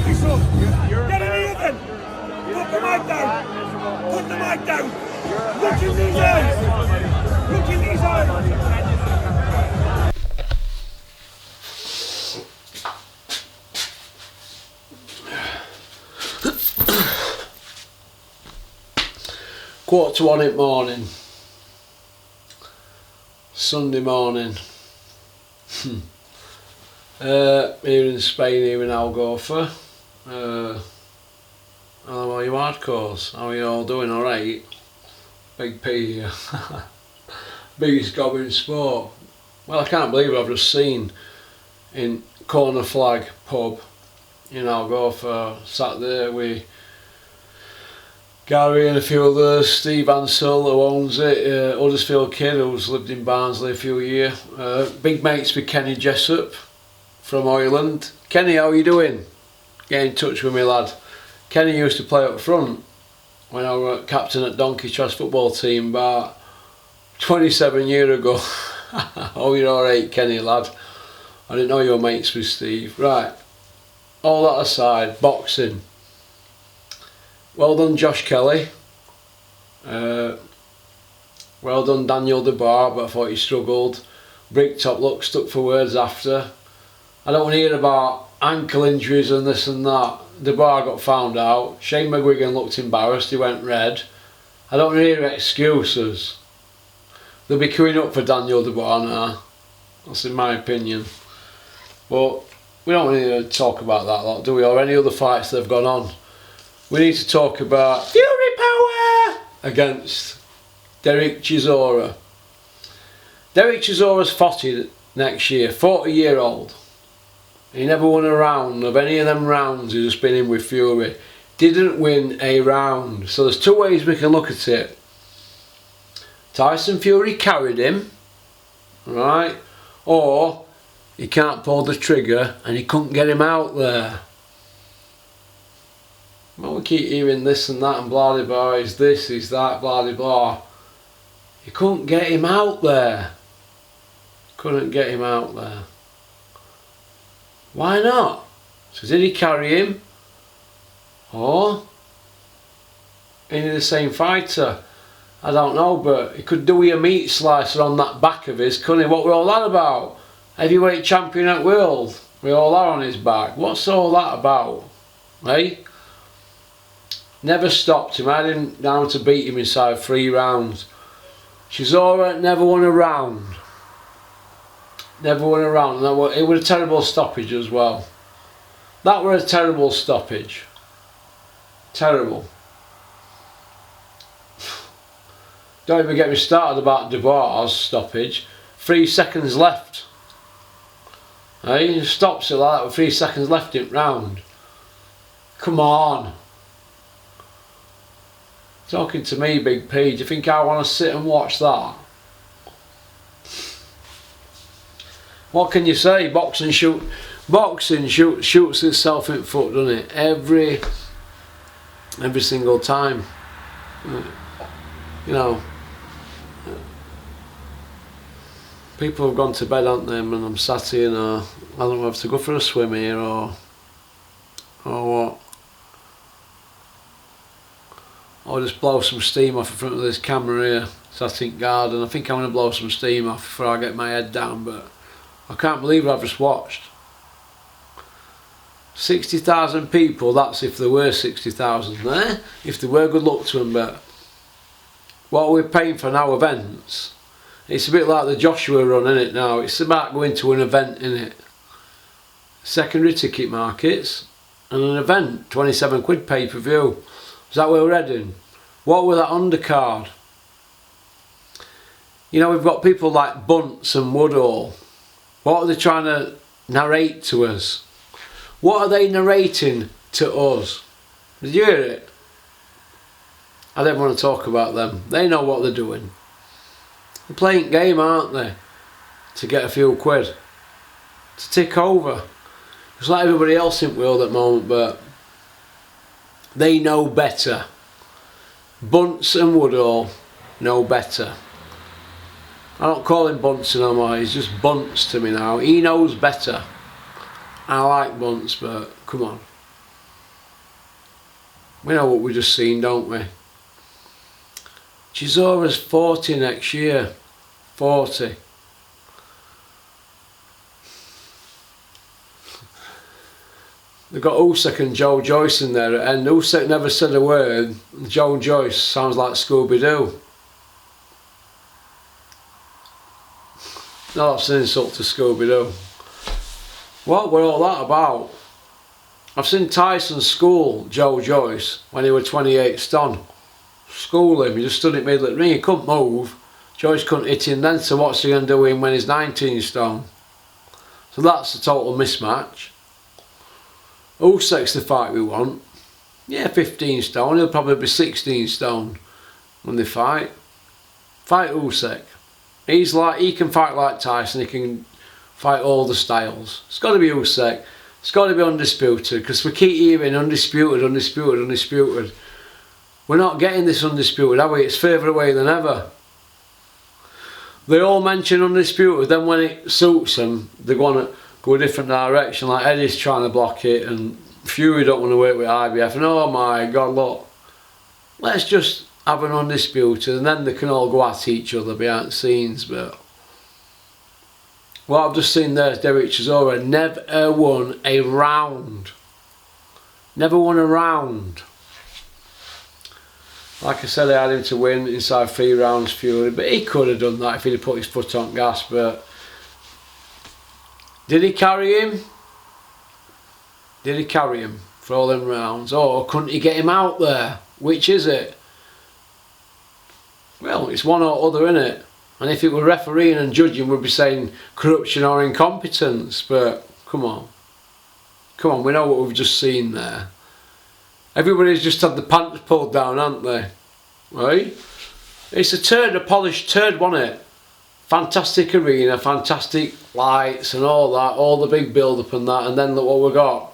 off your son. Get in here then. Put the mic down. Put the mic down. Look in these eyes. Look in these eyes. Quarter to 1 in the morning. Sunday morning. Here in Spain, here in Algorfa. Hello all you hardcores, how are you all doing? Alright? Big P here. Biggest gob in sport. Well, I can't believe I've just seen in Corner Flag pub in Algorfa, sat there with Gary and a few others, Steve Ansell who owns it, Huddersfield kid who's lived in Barnsley a few years, big mates with Kenny Jessup from Ireland. Kenny, how are you doing? Get in touch with me, lad. Kenny used to play up front when I was captain at Donkey Trust football team about 27 years ago. Oh, you're alright, Kenny, lad. I didn't know you were mates with Steve. Right, all that aside, boxing. Well done, Josh Kelly. Well done, Daniel DeBar, but I thought he struggled. Bricktop look stuck for words after. I don't want to hear about ankle injuries and this and that. DeBar got found out. Shane McGuigan looked embarrassed, he went red. I don't want to hear excuses. They'll be queuing up for Daniel DeBar now. That's in my opinion. But we don't need to talk about that lot, do we? Or any other fights that have gone on. We need to talk about Fury Power against Derek Chisora. Derek Chisora's 40 next year, 40-year-old. He never won a round of any of them rounds he's just been in with Fury. Didn't win a round. So there's two ways we can look at it. Tyson Fury carried him, right? Or he can't pull the trigger and he couldn't get him out there. Well, we keep hearing this and that and blah blah blah, is this, is that, blah blah blah. You couldn't get him out there. Couldn't get him out there. Why not? So did he carry him? Or is he the same fighter? I don't know, but he could do with a meat slicer on that back of his, couldn't he? What were all that about? Heavyweight champion at world, with all that on his back. What's all that about? Eh? Never stopped him. I had him down to beat him inside 3 rounds. Chisora never won a round. Never won a round. And it was a terrible stoppage as well. That was a terrible stoppage. Terrible. Don't even get me started about DeVar's stoppage. 3 seconds left. Hey, he stops it like that with 3 seconds left in round. Come on. Talking to me, Big P, do you think I want to sit and watch that? What can you say? Boxing shoots itself in the foot, doesn't it? Every single time. You know, people have gone to bed, haven't they? And I'm sat here and I don't know if to go for a swim here or what. Or just blow some steam off in front of this camera here, Satin Garden. I think I'm going to blow some steam off before I get my head down, but I can't believe I've just watched. 60,000 people, that's if there were 60,000 there. If there were, good luck to them, but what we're paying for now, events, it's a bit like the Joshua run, isn't it now? It's about going to an event, isn't it? Secondary ticket markets and an event, 27 quid pay-per-view. Is that where we're heading? What were that undercard? You know, we've got people like Bunce and Woodall. What are they trying to narrate to us? What are they narrating to us? Did you hear it? I don't want to talk about them. They know what they're doing. They're playing game, aren't they? To get a few quid. To tick over. It's like everybody else in the world at the moment, but they know better. Bunce and Woodall know better. I don't call him Bunce no more, he's just Bunce to me now. He knows better. I like Bunce, but come on. We know what we just seen, don't we? Chisora's 40 next year. 40. They've got Usyk and Joe Joyce in there, and Usyk never said a word. Joe Joyce sounds like Scooby-Doo. No, that's an insult to Scooby-Doo. What were all that about? I've seen Tyson school Joe Joyce when he was 28 stone. School him, he just stood at middle of the ring, he couldn't move. Joyce couldn't hit him then, so what's he going to do with him when he's 19 stone? So that's a total mismatch. Usyk's the fight we want. Yeah, 15 stone, he'll probably be 16 stone when they fight. Fight Usyk. He can fight like Tyson, he can fight all the styles. It's got to be Usyk. It's got to be undisputed, because we keep hearing undisputed, undisputed, undisputed. We're not getting this undisputed, are we? It's further away than ever. They all mention undisputed, then when it suits them, they want to go a different direction. Like Eddie's trying to block it, and Fury don't want to work with IBF. And oh my God, look, let's just have an undisputed, and then they can all go at each other behind the scenes. But what I've just seen there is Derek Chisora never won a round. Never won a round. Like I said, I had him to win inside 3 rounds, Fury, but he could have done that if he'd have put his foot on gas. But did he carry him? Did he carry him for all them rounds? Or couldn't he get him out there? Which is it? Well, it's one or other, innit? And if it were refereeing and judging, we'd be saying corruption or incompetence. But come on. Come on, we know what we've just seen there. Everybody's just had the pants pulled down, haven't they? Right? It's a polished turd, wasn't it? Fantastic arena, fantastic lights and all that, all the big build-up and that, and then look what we got.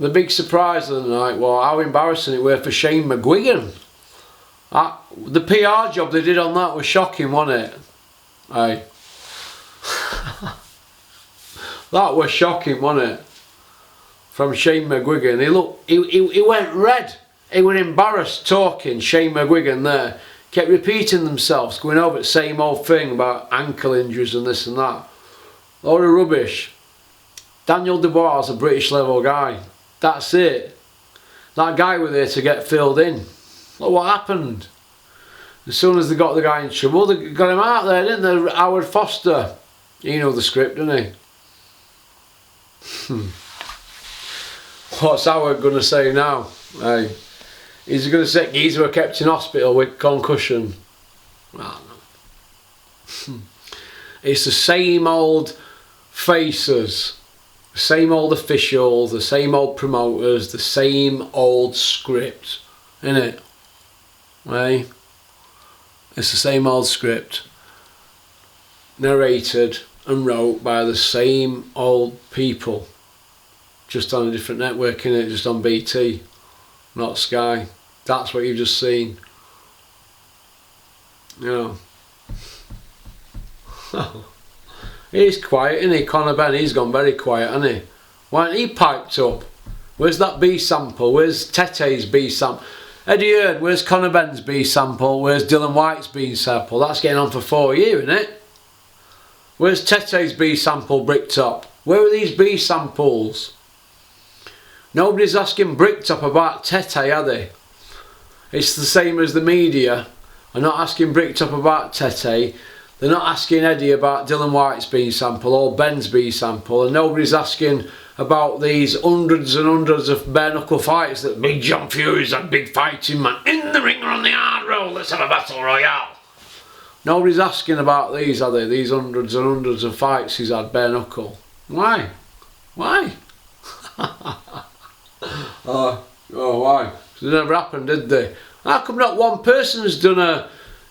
The big surprise of the night was how embarrassing it was for Shane McGuigan. The PR job they did on that was shocking, wasn't it? Aye. That was shocking, wasn't it? From Shane McGuigan. He went red. He was embarrassed talking, Shane McGuigan there. Kept repeating themselves, going over the same old thing about ankle injuries and this and that. Load of rubbish. Daniel Dubois is a British level guy. That's it. That guy was there to get filled in. Look what happened. As soon as they got the guy in trouble, they got him out there, didn't they? Howard Foster. You know the script, didn't he? What's Howard going to say now? Hey, he's going to say he's were kept in hospital with concussion. Well, no. It's the same old faces, the same old officials, the same old promoters, the same old script, isn't it? Hey, it's the same old script, narrated and wrote by the same old people. Just on a different network, innit? Just on BT, not Sky. That's what you've just seen. You know. He's quiet, isn't he? Conor Benn, he's gone very quiet, hasn't he? Why hasn't he piped up? Where's that B sample? Where's Tete's B sample? Eddie Hearn, where's Conor Benn's B sample? Where's Dylan White's B sample? That's getting on for 4 years, isn't it? Where's Tete's B sample bricked up? Where are these B samples? Nobody's asking Bricktop about Tete, are they? It's the same as the media are not asking Bricktop about Tete. They're not asking Eddie about Dylan White's B sample or Ben's B sample, and nobody's asking about these hundreds and hundreds of bare knuckle fights that Big John Fury's that big fighting man in the ring or on the hard roll. Let's have a battle royale. Nobody's asking about these, are they? These hundreds and hundreds of fights he's had bare knuckle. Why? Why? Why? It never happened, did they? How come not one person's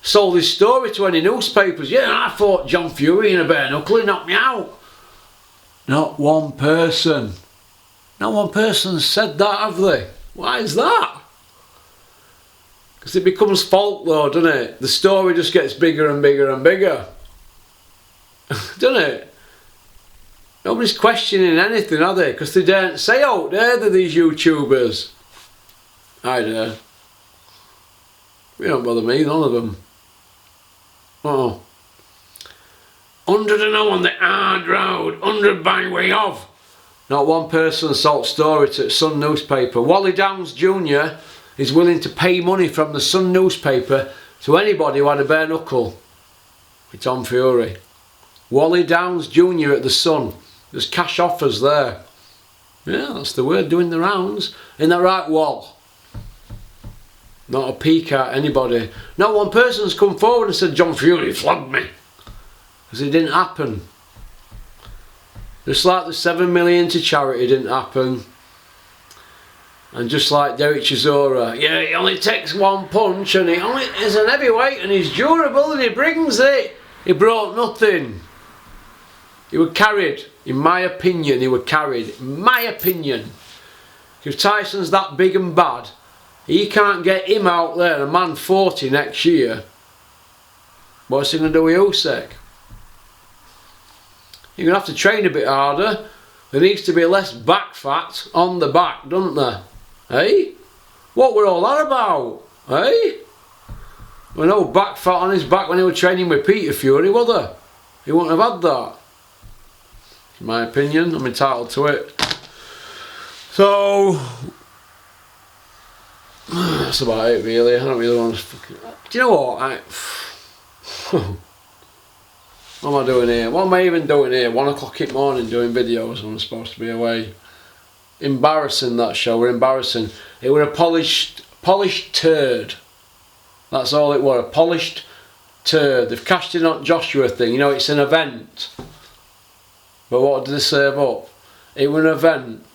sold his story to any newspapers? Yeah, I fought John Fury in a bare knuckle, he knocked me out. Not one person. Not one person said that, have they? Why is that? Because it becomes folklore, doesn't it? The story just gets bigger and bigger and bigger. Doesn't it? Nobody's questioning anything, are they? Because they don't say out there that these YouTubers. I do. They don't bother me, none of them. Oh. 100 and 0 on the hard road, 100 by way of. Not one person sold story to the Sun newspaper. Wally Downs Jr. is willing to pay money from the Sun newspaper to anybody who had a bare knuckle. It's Tom Fury. Wally Downs Jr. at the Sun. There's cash offers there. Yeah, that's the word, doing the rounds. Isn't that right, Wall? Not a peek at anybody. Not one person's come forward and said John Fury flogged me. Because it didn't happen. Just like the 7 million to charity didn't happen. And just like Derek Chisora, yeah, he only takes one punch and he only is an heavyweight and he's durable and he brings it. He brought nothing. He was carried, in my opinion, he was carried. In my opinion. If Tyson's that big and bad, he can't get him out there, a man 40 next year. What's he going to do with Usyk? You're going to have to train a bit harder. There needs to be less back fat on the back, doesn't there? Hey? What were all that about? Hey? There was no back fat on his back when he was training with Peter Fury, was there? He wouldn't have had that. In my opinion, I'm entitled to it. So, that's about it really. I don't really want to fucking... Do you know what? What am I doing here? What am I even doing here? 1 o'clock in the morning doing videos when I'm supposed to be away. Embarrassing, that show. We're embarrassing. It were a polished turd. That's all it were. A polished turd. They've cashed in on Joshua thing. You know, it's an event. But what did they serve up? It were an event.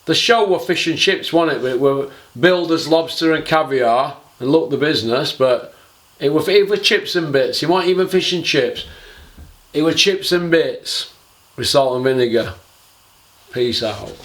The show were fish and chips, wasn't it? But it were Builders, lobster and caviar. And look the business, but it were chips and bits. It wasn't even fish and chips. It were chips and bits with salt and vinegar. Peace out.